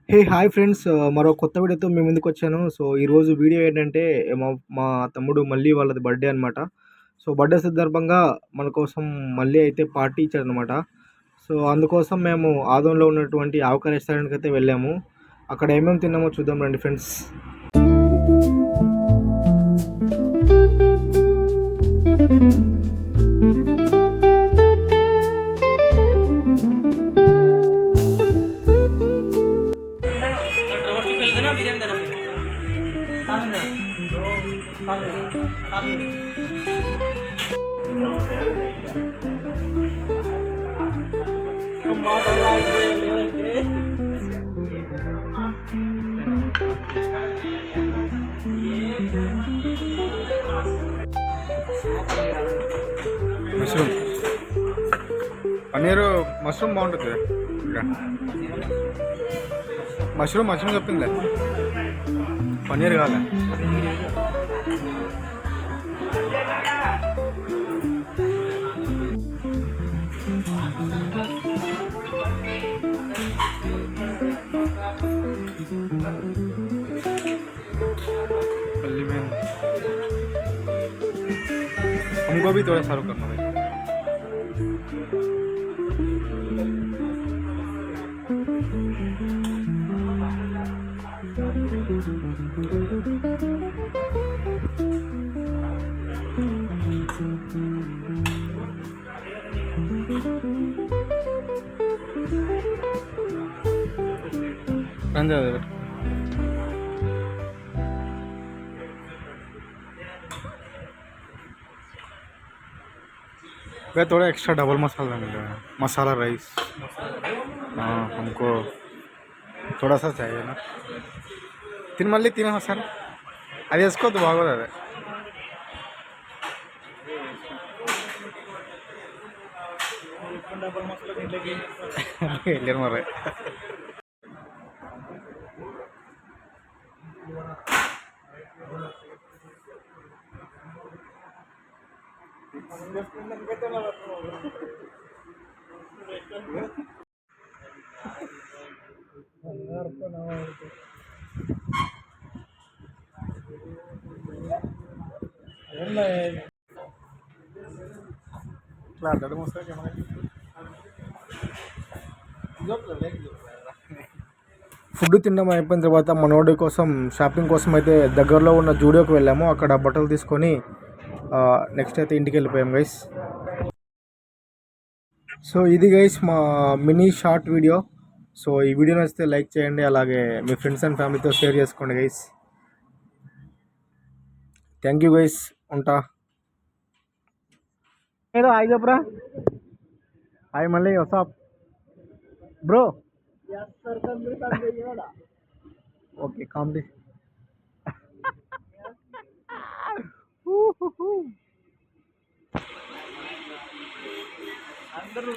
Hey hi friends, మరో కొత్త వీడియోతో మీ ముందుకొచ్చాను. సో, ఈరోజు వీడియో ఏంటంటే మా మా తమ్ముడు మళ్ళీ వాళ్ళది బర్త్‌డే అనమాట. సో, బర్త్‌డే సందర్భంగా మన కోసం మళ్ళీ అయితే పార్టీ ఇచ్చాడనమాట. సో, అందుకోసం మేము ఆదోన్‌లో ఉన్నటువంటి ఆవకాయ రెస్టారెంట్‌కైతే వెళ్ళాము. అక్కడ ఏమేమి తిన్నామో చూద్దాం రండి ఫ్రెండ్స్. మష్రూమ్ పన్నీరు మష్రూమ్ బాగుంటుంది. మష్రూమ్ చెప్పిందిలే, పన్నీర్ కావాలి. हमको भी थोड़ा सर्व करना है. भैया थोड़ा एक्स्ट्रा डबल मसाला मिलेगा, मसाला राइस. हाँ, हमको थोड़ा सा चाहिए ना. तीन मल्ली तीन मसाला అది వేసుకోవద్దు, బాగోదు అదే. వెళ్ళారు మరి. ఫుడ్ తినడం అయిపోయిన తర్వాత మనోడి కోసం షాపింగ్ కోసం అయితే దగ్గరలో ఉన్న జూడియోకి వెళ్ళాము. అక్కడ బట్టలు తీసుకొని నెక్స్ట్ అయితే ఇంటికి వెళ్ళిపోయాం గైస్. సో ఇది గైస్ మా మినీ షార్ట్ వీడియో. సో ఈ వీడియో నచ్చితే లైక్ చేయండి, అలాగే మీ ఫ్రెండ్స్ అండ్ ఫ్యామిలీతో షేర్ చేసుకోండి గైస్. థ్యాంక్ యూ గైస్, ఉంటా. ఏదో హాయ్ చెప్పరా. హాయ్ మళ్ళీ వాట్సాప్ బ్రో. Okay comedy. అందరూ